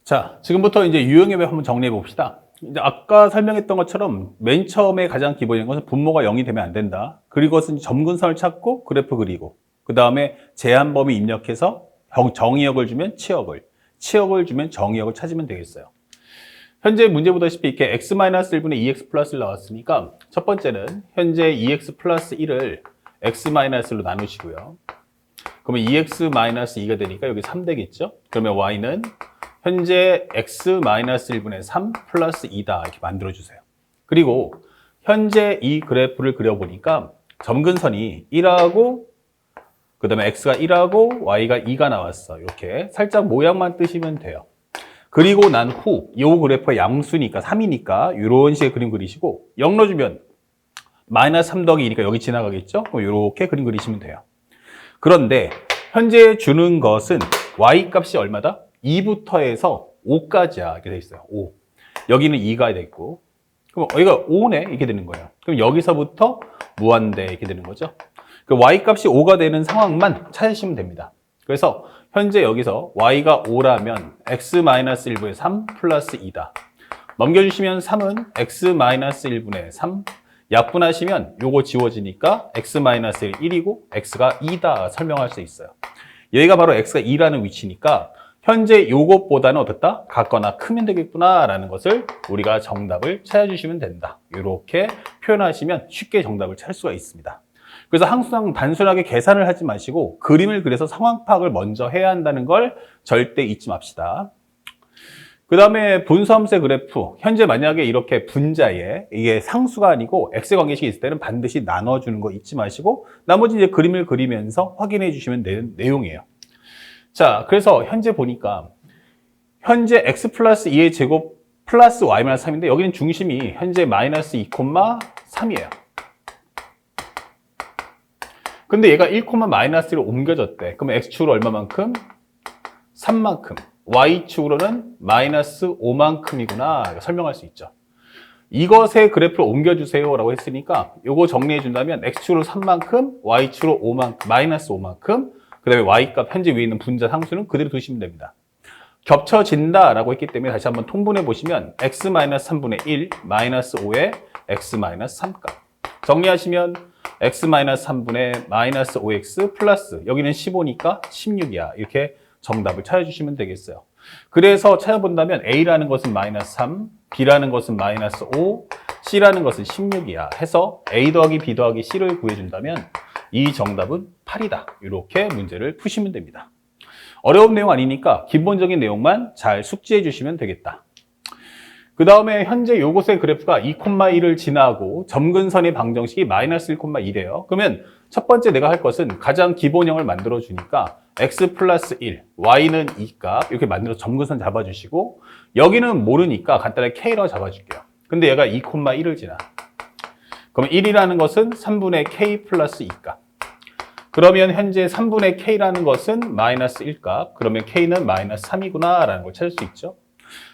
자, 지금부터 이제 유형의 맵 한번 정리해 봅시다. 이제 아까 설명했던 것처럼 맨 처음에 가장 기본인 것은 분모가 0이 되면 안 된다. 그리고 그것은 점근선을 찾고 그래프 그리고 그 다음에 제한 범위 입력해서 정의역을 주면 치역을, 치역을 주면 정의역을 찾으면 되겠어요. 현재 문제 보다시피 이렇게 x-1분의 2x 플러스 1 나왔으니까 첫 번째는 현재 2x 플러스 1을 x-로 나누시고요. 그러면 2x-2가 되니까 여기 3 되겠죠? 그러면 y는 현재 x-1분의 3 플러스 2다 이렇게 만들어주세요. 그리고 현재 이 그래프를 그려보니까 점근선이 1하고 그 다음에 x가 1하고 y가 2가 나왔어. 이렇게 살짝 모양만 뜨시면 돼요. 그리고 난 후 이 그래프의 양수니까 3이니까 이런 식의 그림 그리시고 0 넣어주면 마이너스 3 더하기 2니까 여기 지나가겠죠? 그럼 이렇게 그림 그리시면 돼요. 그런데 현재 주는 것은 y 값이 얼마다? 2부터 해서 5까지야 이렇게 돼 있어요. 5. 여기는 2가 됐고 그럼 여기가 5네 이렇게 되는 거예요. 그럼 여기서부터 무한대 이렇게 되는 거죠. 그 y 값이 5가 되는 상황만 찾으시면 됩니다. 그래서 현재 여기서 y가 5라면 x-1분의 3 플러스 2다. 넘겨주시면 3은 x-1분의 3 약분하시면 요거 지워지니까 x-1이 1이고 x가 2다 설명할 수 있어요. 여기가 바로 x가 2라는 위치니까 현재 요것보다는 어떻다? 같거나 크면 되겠구나 라는 것을 우리가 정답을 찾아주시면 된다. 이렇게 표현하시면 쉽게 정답을 찾을 수가 있습니다. 그래서 항상 단순하게 계산을 하지 마시고 그림을 그려서 상황 파악을 먼저 해야 한다는 걸 절대 잊지 맙시다. 그 다음에 분수함수의 그래프, 현재 만약에 이렇게 분자에 이게 상수가 아니고 x의 관계식이 있을 때는 반드시 나눠주는 거 잊지 마시고 나머지 이제 그림을 그리면서 확인해 주시면 되는 내용이에요. 자, 그래서 현재 보니까 현재 x 플러스 2의 제곱 플러스 y 마이너스 3인데 여기는 중심이 현재 마이너스 2,3이에요. 근데 얘가 1, 마이너스로 옮겨졌대. 그러면 x축으로 얼마만큼? 3만큼. y축으로는 마이너스 5만큼이구나. 설명할 수 있죠. 이것의 그래프를 옮겨주세요 라고 했으니까 요거 정리해 준다면 x축으로 3만큼, y축으로 5만큼, 마이너스 5만큼, 그 다음에 y값 현재 위에 있는 분자 상수는 그대로 두시면 됩니다. 겹쳐진다 라고 했기 때문에 다시 한번 통분해 보시면 x-3분의 1 마이너스 5의 x-3값 정리하시면 x-3분의 마이너스 5x 플러스 여기는 15니까 16이야. 이렇게 정답을 찾아주시면 되겠어요. 그래서 찾아본다면 a라는 것은 마이너스 3, b라는 것은 마이너스 5, c라는 것은 16이야 해서 a 더하기 b 더하기 c를 구해준다면 이 정답은 8이다. 이렇게 문제를 푸시면 됩니다. 어려운 내용 아니니까 기본적인 내용만 잘 숙지해 주시면 되겠다. 그 다음에 현재 요것의 그래프가 2,1을 지나고 점근선의 방정식이 마이너스 1,2래요. 그러면 첫 번째 내가 할 것은 가장 기본형을 만들어 주니까 x 플러스 1, y는 2값 이렇게 만들어 점근선 잡아주시고 여기는 모르니까 간단하게 k라고 잡아줄게요. 근데 얘가 2,1을 지나. 그럼 1이라는 것은 3분의 k 플러스 2값. 그러면 현재 3분의 k라는 것은 마이너스 1값. 그러면 k는 마이너스 3이구나 라는 걸 찾을 수 있죠.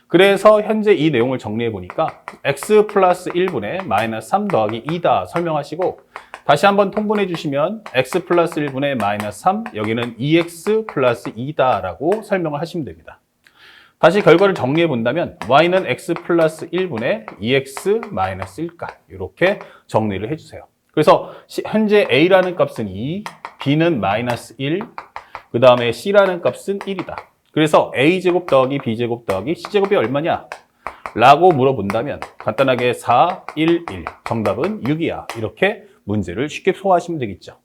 그래서 현재 이 내용을 정리해 보니까 x 플러스 1분의 마이너스 3 더하기 2다 설명하시고 다시 한번 통분해 주시면 x 플러스 1분의 마이너스 3 여기는 2x 플러스 2다 라고 설명을 하시면 됩니다. 다시 결과를 정리해 본다면 y는 x 플러스 1분의 2x 마이너스 1값 이렇게 정리를 해주세요. 그래서 현재 a라는 값은 2, b는 마이너스 1, 그 다음에 c라는 값은 1이다. 그래서 a제곱 더하기 b제곱 더하기 c제곱이 얼마냐? 라고 물어본다면 간단하게 4, 1, 1 정답은 6이야. 이렇게 문제를 쉽게 소화하시면 되겠죠.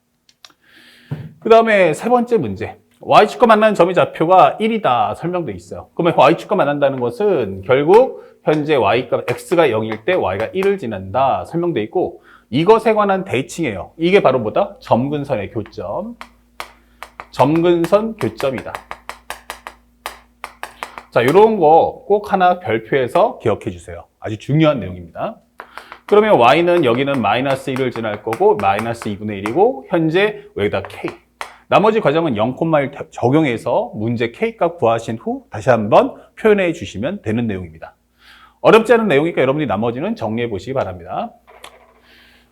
그 다음에 세 번째 문제. y축과 만나는 점의 좌표가 1이다 설명되어 있어요. 그러면 y축과 만난다는 것은 결국 현재 y값 x가 0일 때 y가 1을 지난다 설명되어 있고 이것에 관한 대칭이에요. 이게 바로 뭐다? 점근선의 교점. 점근선 교점이다. 자, 이런 거 꼭 하나 별표해서 기억해 주세요. 아주 중요한 내용입니다. 그러면 y는 여기는 마이너스 1을 지날 거고 마이너스 2분의 1이고 현재 여기다 k. 나머지 과정은 0,1 적용해서 문제 k값 구하신 후 다시 한번 표현해 주시면 되는 내용입니다. 어렵지 않은 내용이니까 여러분이 나머지는 정리해 보시기 바랍니다.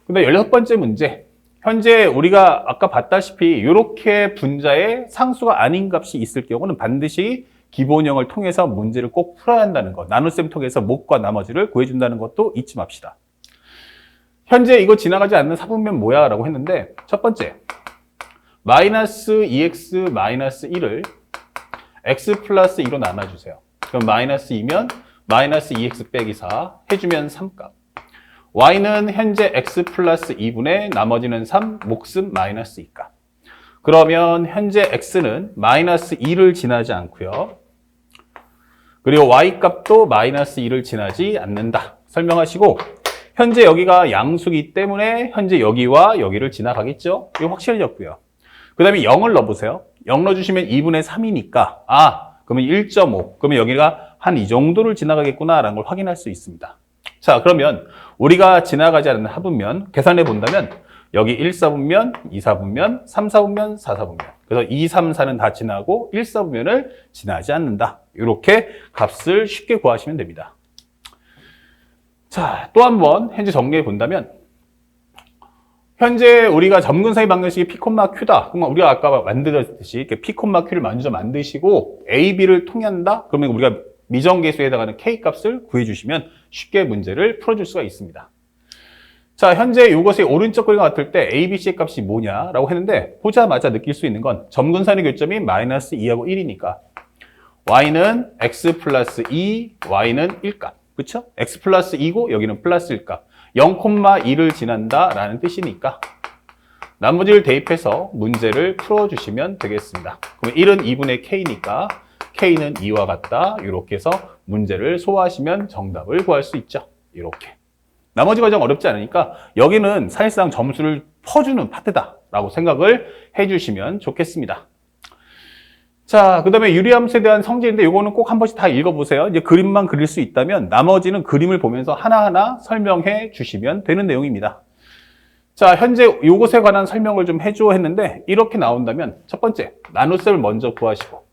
근데 16번째 문제. 현재 우리가 아까 봤다시피 이렇게 분자에 상수가 아닌 값이 있을 경우는 반드시 기본형을 통해서 문제를 꼭 풀어야 한다는 것, 나눗셈 통해서 목과 나머지를 구해준다는 것도 잊지 맙시다. 현재 이거 지나가지 않는 사분면 뭐야? 라고 했는데 첫 번째, 마이너스 2x 마이너스 1을 x 플러스 2로 나눠주세요. 그럼 마이너스 2면 마이너스 2x 빼기 4 해주면 3값. y는 현재 x 플러스 2분의 나머지는 3 목숨 마이너스 2값. 그러면 현재 x는 마이너스 2를 지나지 않고요. 그리고 y 값도 마이너스 2를 지나지 않는다. 설명하시고 현재 여기가 양수기 때문에 현재 여기와 여기를 지나가겠죠? 이거 확실해졌고요. 그 다음에 0을 넣어보세요. 0 넣어주시면 2분의 3이니까 그러면 1.5. 그러면 여기가 한 이 정도를 지나가겠구나 라는 걸 확인할 수 있습니다. 자, 그러면 우리가 지나가지 않는 하분면 계산해 본다면 여기 1, 4분면, 2, 4분면, 3, 4분면, 4, 4분면. 그래서 2, 3, 4는 다 지나고 1, 4분면을 지나지 않는다. 이렇게 값을 쉽게 구하시면 됩니다. 자, 또 한 번 현재 정리해 본다면 현재 우리가 점근사의 방정식이 P, Q다. 그러면 우리가 아까 만들었듯이 이렇게 P, Q를 먼저 만드시고 A, B를 통한다. 그러면 우리가 미정계수에 해당하는 K 값을 구해주시면 쉽게 문제를 풀어줄 수가 있습니다. 자, 현재 이것의 오른쪽 그림과 같을 때 A, B, C의 값이 뭐냐라고 했는데 보자마자 느낄 수 있는 건 점근사의 교점이 마이너스 2하고 1이니까 Y는 X 플러스 2, Y는 1값. 그쵸? X 플러스 2고 여기는 플러스 1값. 0,2를 지난다라는 뜻이니까 나머지를 대입해서 문제를 풀어주시면 되겠습니다. 그럼 1은 2분의 K니까 K는 2와 같다. 이렇게 해서 문제를 소화하시면 정답을 구할 수 있죠. 이렇게. 나머지 과정 어렵지 않으니까 여기는 사실상 점수를 퍼주는 파트다라고 생각을 해주시면 좋겠습니다. 자, 그 다음에 유리함수에 대한 성질인데 이거는 꼭 한 번씩 다 읽어보세요. 이제 그림만 그릴 수 있다면 나머지는 그림을 보면서 하나하나 설명해 주시면 되는 내용입니다. 자, 현재 이것에 관한 설명을 좀 해줘 했는데 이렇게 나온다면 첫 번째, 나눗셈을 먼저 구하시고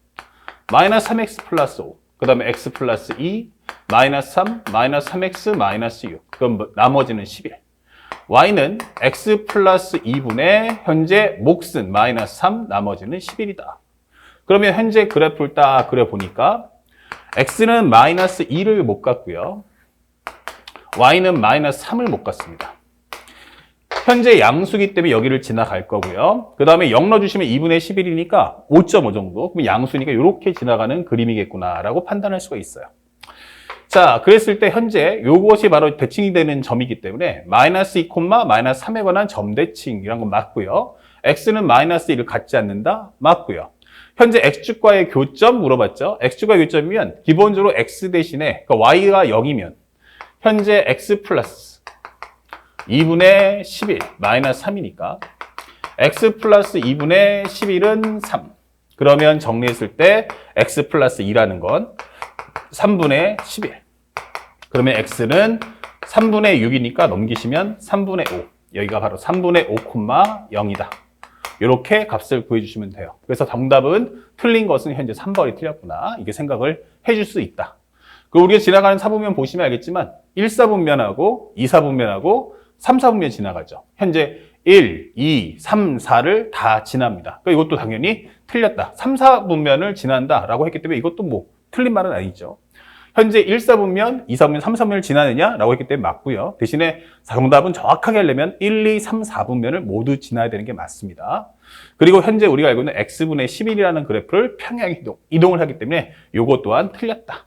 마이너스 3x 플러스 5, 그 다음에 x 플러스 2, 마이너스 3, 마이너스 3x, 마이너스 6, 그럼 나머지는 11. y는 x 플러스 2분의 현재 몫은 마이너스 3, 나머지는 11이다. 그러면 현재 그래프를 딱 그려보니까 x는 마이너스 2를 못 갔고요. y는 마이너스 3을 못 갔습니다. 현재 양수기 때문에 여기를 지나갈 거고요. 그 다음에 0 넣어주시면 2분의 11이니까 5.5 정도. 그럼 양수니까 이렇게 지나가는 그림이겠구나라고 판단할 수가 있어요. 자, 그랬을 때 현재 이것이 바로 대칭이 되는 점이기 때문에 마이너스 2, 마이너스 3에 관한 점대칭이라는 건 맞고요. x는 마이너스 1을 갖지 않는다? 맞고요. 현재 x축과의 교점 물어봤죠? x축과의 교점이면 기본적으로 x 대신에 그러니까 y가 0이면 현재 x 플러스 2분의 11 마이너스 3이니까 x 플러스 2분의 11은 3. 그러면 정리했을 때 x 플러스 2라는 건 3분의 11. 그러면 x는 3분의 6이니까 넘기시면 3분의 5. 여기가 바로 3분의 5, 0이다. 이렇게 값을 구해주시면 돼요. 그래서 정답은 틀린 것은 현재 3번이 틀렸구나. 이게 생각을 해줄 수 있다. 그 우리가 지나가는 사분면 보시면 알겠지만 1, 4분면하고 2, 4분면하고 3, 4분면 지나가죠. 현재 1, 2, 3, 4를 다 지납니다. 그러니까 이것도 당연히 틀렸다. 3, 4분면을 지난다라고 했기 때문에 이것도 뭐 틀린 말은 아니죠. 현재 1, 4분면, 2, 4분면, 3, 4분면을 지나느냐라고 했기 때문에 맞고요. 대신에 정답은 정확하게 하려면 1, 2, 3, 4분면을 모두 지나야 되는 게 맞습니다. 그리고 현재 우리가 알고 있는 x분의 11이라는 그래프를 평행 이동을 하기 때문에 이것 또한 틀렸다.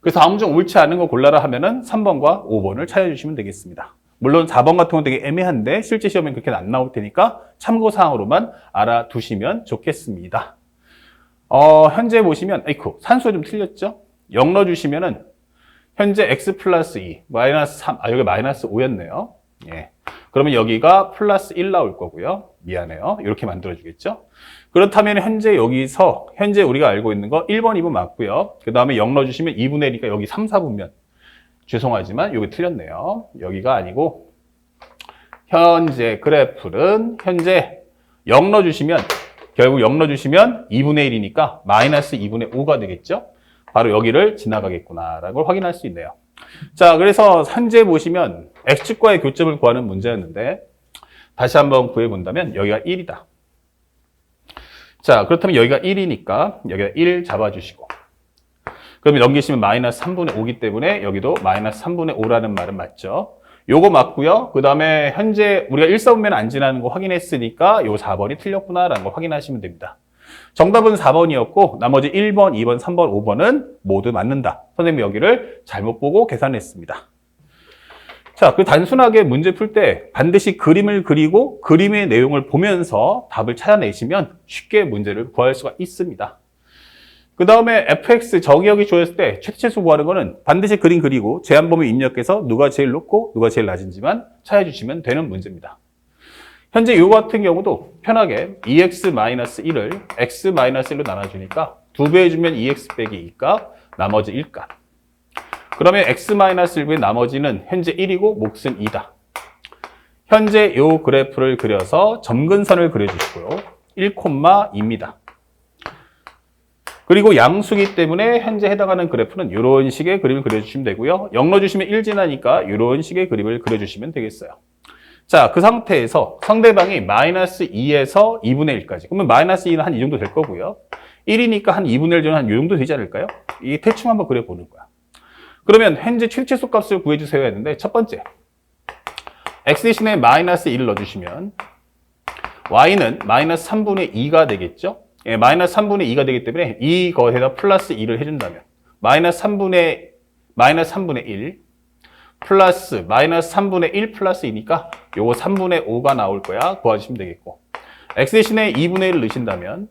그래서 다음 중 옳지 않은 거 골라라 하면은 3번과 5번을 찾아주시면 되겠습니다. 물론 4번 같은 건 되게 애매한데 실제 시험엔 그렇게 안 나올 테니까 참고사항으로만 알아두시면 좋겠습니다. 현재 보시면, 산수가 좀 틀렸죠? 0 넣어주시면은, 현재 x 플러스 2, 마이너스 3, 여기 마이너스 5였네요. 예. 그러면 여기가 플러스 1 나올 거고요. 미안해요. 이렇게 만들어주겠죠? 그렇다면 현재 여기서, 현재 우리가 알고 있는 거 1번, 2번 맞고요. 그 다음에 0 넣어주시면 2분의 1이니까 여기 3, 4분면. 죄송하지만 여기 틀렸네요. 여기가 아니고, 현재 그래프는 현재 0 넣어주시면, 결국 0 넣어주시면 2분의 1이니까 마이너스 2분의 5가 되겠죠? 바로 여기를 지나가겠구나라는 걸 확인할 수 있네요. 자, 그래서 현재 보시면 x축과의 교점을 구하는 문제였는데 다시 한번 구해본다면 여기가 1이다. 자, 그렇다면 여기가 1이니까 여기다 1 잡아주시고. 그러면 넘기시면 마이너스 3분의 5기 때문에 여기도 마이너스 3분의 5라는 말은 맞죠? 요거 맞고요. 그 다음에 현재 우리가 1사분면 안 지나는 거 확인했으니까 요 4번이 틀렸구나라는 거 확인하시면 됩니다. 정답은 4번이었고 나머지 1번, 2번, 3번, 5번은 모두 맞는다. 선생님이 여기를 잘못 보고 계산했습니다. 자, 그 단순하게 문제 풀 때 반드시 그림을 그리고 그림의 내용을 보면서 답을 찾아내시면 쉽게 문제를 구할 수가 있습니다. 그 다음에 fx 정의역이 주어졌을 때 최대치수 구하는 거는 반드시 그림 그리고 제한범위 입력해서 누가 제일 높고 누가 제일 낮은지만 찾아주시면 되는 문제입니다. 현재 이 같은 경우도 편하게 2x-1을 x-1로 나눠주니까 2배 해주면 2x 빼기 2값, 나머지 1값. 그러면 x-1의 나머지는 현재 1이고 몫은 2다. 현재 이 그래프를 그려서 점근선을 그려주시고요. 1,2입니다. 그리고 양수기 때문에 현재 해당하는 그래프는 이런 식의 그림을 그려주시면 되고요. 0 넣어주시면 1 지나니까 이런 식의 그림을 그려주시면 되겠어요. 자, 그 상태에서 상대방이 마이너스 2에서 2분의 1까지. 그러면 마이너스 2는 한 이 정도 될 거고요. 1이니까 한 2분의 1 정도 한 이 정도 되지 않을까요? 이 대충 한번 그려보는 거야. 그러면 현재 최대치수 값을 구해주세요 했는데 첫 번째. x 대신에 마이너스 1을 넣어주시면 y는 마이너스 3분의 2가 되겠죠? 예, 마이너스 3분의 2가 되기 때문에 이것에다 플러스 2를 해준다면 마이너스 3분의 1 플러스 마이너스 3분의 1 플러스 2니까 요거 3분의 5가 나올 거야. 구하시면 되겠고 x 대신에 2분의 1을 넣으신다면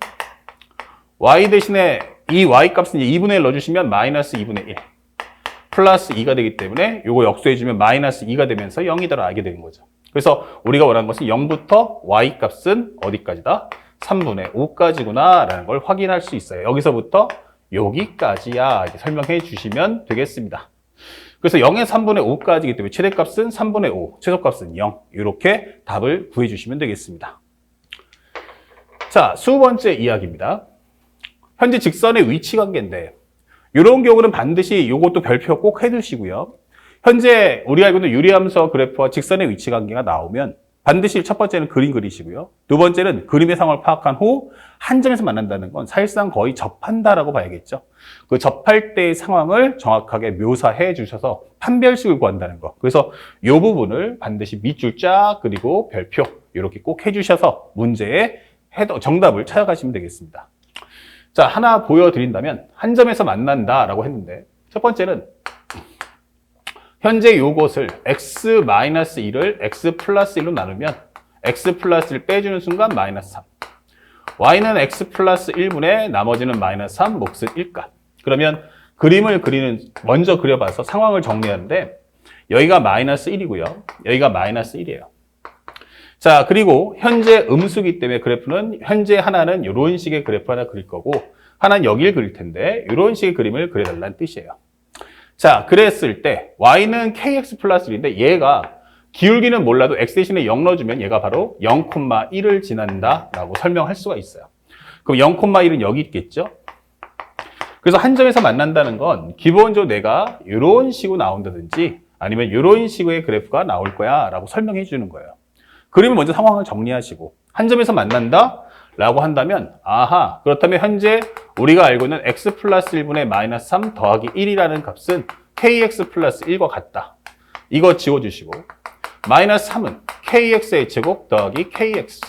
y 대신에 이 y 값은 이제 2분의 1 넣어주시면 마이너스 2분의 1 플러스 2가 되기 때문에 요거 역수해주면 마이너스 2가 되면서 0이다라고 알게 되는 거죠. 그래서 우리가 원하는 것은 0부터 y 값은 어디까지다? 3분의 5까지구나 라는 걸 확인할 수 있어요. 여기서부터 여기까지야 이렇게 설명해 주시면 되겠습니다. 그래서 0에 3분의 5까지이기 때문에 최대값은 3분의 5, 최소값은 0 이렇게 답을 구해 주시면 되겠습니다. 자, 20번째 이야기입니다. 현재 직선의 위치 관계인데 이런 경우는 반드시 이것도 별표 꼭 해두시고요. 현재 우리가 알고 있는 유리함수 그래프와 직선의 위치 관계가 나오면 반드시 첫 번째는 그림 그리시고요. 두 번째는 그림의 상황을 파악한 후 한 점에서 만난다는 건 사실상 거의 접한다라고 봐야겠죠. 그 접할 때의 상황을 정확하게 묘사해 주셔서 판별식을 구한다는 거. 그래서 이 부분을 반드시 밑줄 쫙 그리고 별표 이렇게 꼭 해주셔서 문제의 정답을 찾아가시면 되겠습니다. 자, 하나 보여드린다면 한 점에서 만난다라고 했는데 첫 번째는 현재 요것을 x-1을 x 플러스 1로 나누면 x 플러스 1 빼주는 순간 마이너스 3. y는 x 플러스 1분의 나머지는 마이너스 3, 몫은 1값. 그러면 그림을 먼저 그려봐서 상황을 정리하는데 여기가 마이너스 1이고요. 여기가 마이너스 1이에요. 자, 그리고 현재 음수기 때문에 그래프는 현재 하나는 이런 식의 그래프 하나 그릴 거고 하나는 여기를 그릴 텐데 이런 식의 그림을 그려달라는 뜻이에요. 자, 그랬을 때 y는 kx 플러스 1인데 얘가 기울기는 몰라도 x 대신에 0 넣어주면 얘가 바로 0,1을 지난다라고 설명할 수가 있어요. 그럼 0,1은 여기 있겠죠? 그래서 한 점에서 만난다는 건 기본적으로 내가 이런 식으로 나온다든지 아니면 이런 식의 그래프가 나올 거야 라고 설명해 주는 거예요. 그러면 먼저 상황을 정리하시고 한 점에서 만난다 라고 한다면 아하, 그렇다면 현재 우리가 알고 있는 x 플러스 1분의 마이너스 3 더하기 1이라는 값은 kx 플러스 1과 같다. 이거 지워주시고 마이너스 3은 kx의 제곱 더하기 kx.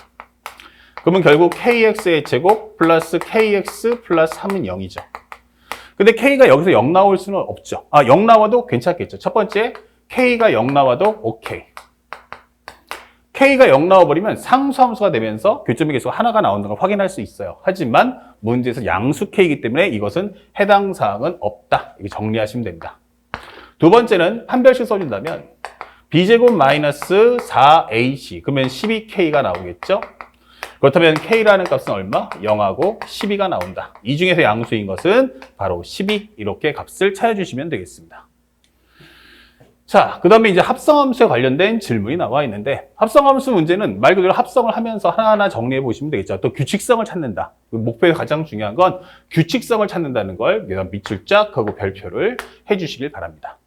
그러면 결국 kx의 제곱 플러스 kx 플러스 3은 0이죠. 근데 k가 여기서 0 나올 수는 없죠. 0 나와도 괜찮겠죠. 첫 번째, k가 0 나와도 오케이. k가 0 나와버리면 상수함수가 되면서 교점의 개수가 하나가 나오는 걸 확인할 수 있어요. 하지만 문제에서 양수 k이기 때문에 이것은 해당 사항은 없다. 이렇게 정리하시면 됩니다. 두 번째는 판별식 써준다면 b제곱 마이너스 4ac 그러면 12k가 나오겠죠. 그렇다면 k라는 값은 얼마? 0하고 12가 나온다. 이 중에서 양수인 것은 바로 12 이렇게 값을 찾아주시면 되겠습니다. 자, 그 다음에 이제 합성함수에 관련된 질문이 나와 있는데 합성함수 문제는 말 그대로 합성을 하면서 하나하나 정리해 보시면 되겠죠. 또 규칙성을 찾는다. 목표의 가장 중요한 건 규칙성을 찾는다는 걸 밑줄 쫙 하고 별표를 해주시길 바랍니다.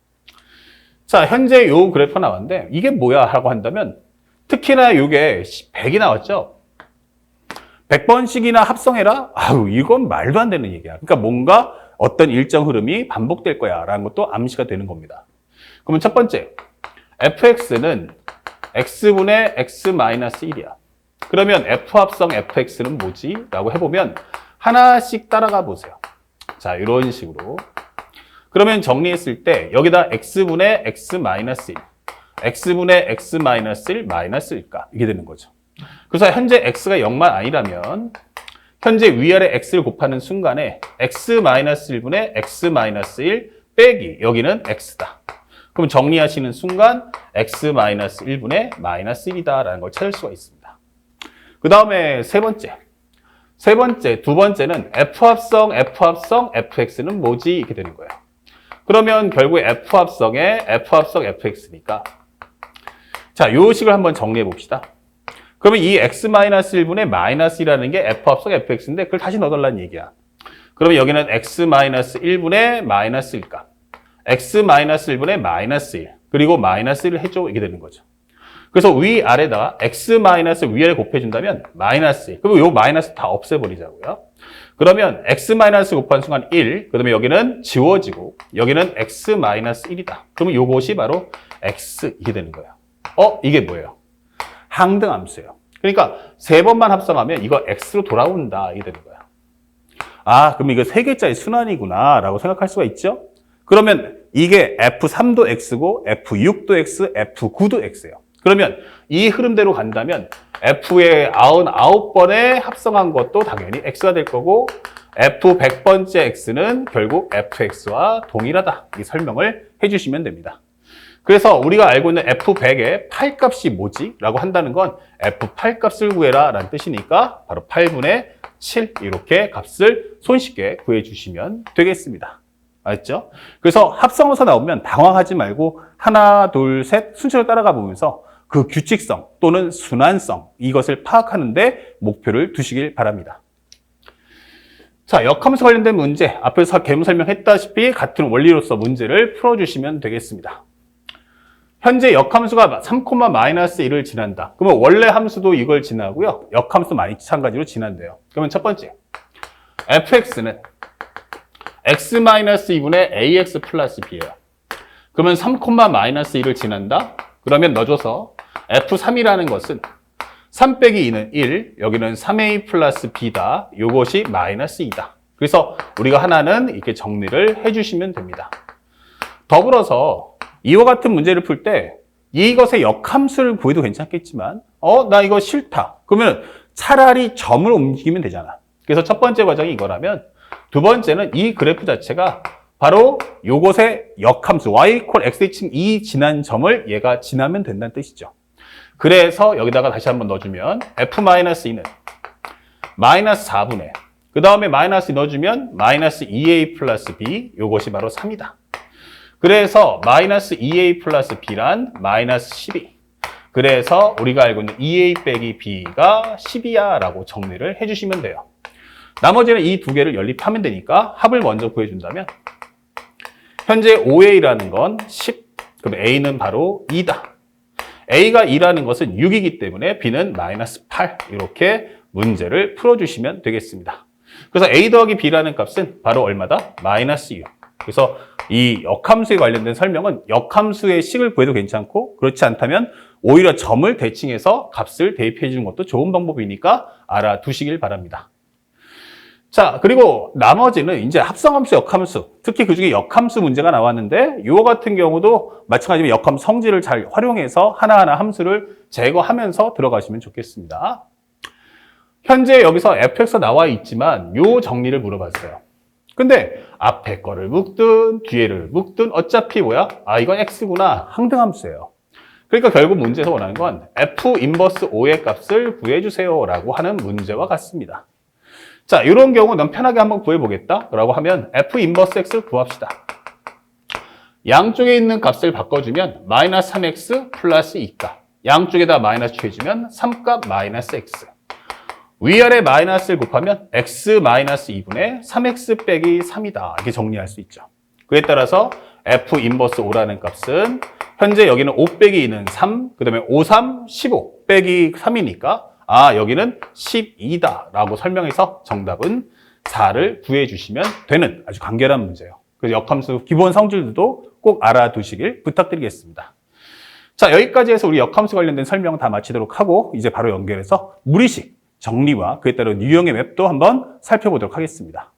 자, 현재 요 그래프 나왔는데 이게 뭐야 하고 한다면 특히나 요게 100이 나왔죠. 100번씩이나 합성해라? 아유, 이건 말도 안 되는 얘기야. 그러니까 뭔가 어떤 일정 흐름이 반복될 거야 라는 것도 암시가 되는 겁니다. 그러면 첫 번째, fx는 x분의 x-1이야. 그러면 f합성 fx는 뭐지? 라고 해보면 하나씩 따라가 보세요. 자, 이런 식으로. 그러면 정리했을 때 여기다 x분의 x-1, x분의 x-1 마이너스일까? 이게 되는 거죠. 그래서 현재 x가 0만 아니라면 현재 위아래 x를 곱하는 순간에 x-1분의 x-1 빼기 여기는 x다. 그럼 정리하시는 순간 x-1분의 -1이다 라는 걸 찾을 수가 있습니다. 그 다음에 두 번째는 f합성 fx는 뭐지? 이렇게 되는 거예요. 그러면 결국에 f합성의 f합성 fx니까 자, 요 식을 한번 정리해 봅시다. 그러면 이 x-1분의 -1이라는 게 f합성 fx인데 그걸 다시 넣어달라는 얘기야. 그러면 여기는 x-1분의 -1값, x-1분의 -1, 그리고 -1을 해줘. 이게 되는 거죠. 그래서 위아래다가 x- 위아래 곱해준다면 -1, 그리고 요 마이너스 다 없애버리자고요. 그러면 x- 곱한 순간 1, 그 다음에 여기는 지워지고 여기는 x-1이다. 그러면 요것이 바로 x, 이게 되는 거예요. 이게 뭐예요? 항등함수예요. 그러니까 3번만 합성하면 이거 x로 돌아온다. 이게 되는 거야. 아, 그럼 이거 3개짜리 순환이구나 라고 생각할 수가 있죠? 그러면 이게 F3도 x고 F6도 x, F9도 x예요. 그러면 이 흐름대로 간다면 F의 99번에 합성한 것도 당연히 x가 될 거고 F100번째 x는 결국 fx와 동일하다. 이 설명을 해주시면 됩니다. 그래서 우리가 알고 있는 F100의 8값이 뭐지? 라고 한다는 건 F8 값을 구해라 라는 뜻이니까 바로 8분의 7 이렇게 값을 손쉽게 구해주시면 되겠습니다. 알겠죠? 그래서 합성어사 나오면 당황하지 말고 하나, 둘, 셋 순서를 따라가 보면서 그 규칙성 또는 순환성 이것을 파악하는데 목표를 두시길 바랍니다. 자, 역함수 관련된 문제 앞에서 개무 설명했다시피 같은 원리로서 문제를 풀어주시면 되겠습니다. 현재 역함수가 3,-1을 지난다. 그러면 원래 함수도 이걸 지나고요. 역함수 마찬가지로 지난대요. 그러면 첫 번째, fx는 x-2분의 ax 플러스 b예요. 그러면 3,-1을 지난다. 그러면 넣어줘서 f3이라는 것은 3 빼기 2는 1, 여기는 3a 플러스 b다. 이것이 마이너스 2다. 그래서 우리가 하나는 이렇게 정리를 해주시면 됩니다. 더불어서 이와 같은 문제를 풀 때 이것의 역함수를 구해도 괜찮겠지만 나 이거 싫다. 그러면 차라리 점을 옮기면 되잖아. 그래서 첫 번째 과정이 이거라면 두 번째는 이 그래프 자체가 바로 요것의 역함수 y = x 이 지난 점을 얘가 지나면 된다는 뜻이죠. 그래서 여기다가 다시 한번 넣어주면 f-2는 -4분의 그 다음에 마이너스 넣어주면 -2a 플러스 b 요것이 바로 3이다. 그래서 -2a 플러스 b란 -12. 그래서 우리가 알고 있는 2a 빼기 b가 10이야 라고 정리를 해주시면 돼요. 나머지는 이 두 개를 연립하면 되니까 합을 먼저 구해준다면 현재 5a라는 건 10, 그럼 a는 바로 2다. a가 2라는 것은 6이기 때문에 b는 -8 이렇게 문제를 풀어주시면 되겠습니다. 그래서 a 더하기 b라는 값은 바로 얼마다? -6. 그래서 이 역함수에 관련된 설명은 역함수의 식을 구해도 괜찮고 그렇지 않다면 오히려 점을 대칭해서 값을 대입해 주는 것도 좋은 방법이니까 알아두시길 바랍니다. 자, 그리고 나머지는 이제 합성함수, 역함수, 특히 그중에 역함수 문제가 나왔는데 이와 같은 경우도 마찬가지로 역함수 성질을 잘 활용해서 하나하나 함수를 제거하면서 들어가시면 좋겠습니다. 현재 여기서 fx가 나와 있지만 이 정리를 물어봤어요. 근데 앞에 거를 묶든 뒤에를 묶든 어차피 뭐야? 이건 x구나. 항등함수예요. 그러니까 결국 문제에서 원하는 건 f 인버스 5의 값을 구해주세요 라고 하는 문제와 같습니다. 자, 이런 경우 넌 편하게 한번 구해보겠다 라고 하면 f 인버스 x를 구합시다. 양쪽에 있는 값을 바꿔주면 -3x 플러스 2값. 양쪽에다 마이너스 취해주면 3값 마이너스 x. 위아래 마이너스를 곱하면 x-2분의 3x 빼기 3이다. 이렇게 정리할 수 있죠. 그에 따라서 f 인버스 5라는 값은 현재 여기는 5 빼기 2는 3, 그 다음에 5, 3, 15 빼기 3이니까 아, 여기는 12다 라고 설명해서 정답은 4를 구해주시면 되는 아주 간결한 문제예요. 그래서 역함수 기본 성질들도 꼭 알아두시길 부탁드리겠습니다. 자, 여기까지 해서 우리 역함수 관련된 설명 다 마치도록 하고 이제 바로 연결해서 무리식, 정리와 그에 따른 유형의 맵도 한번 살펴보도록 하겠습니다.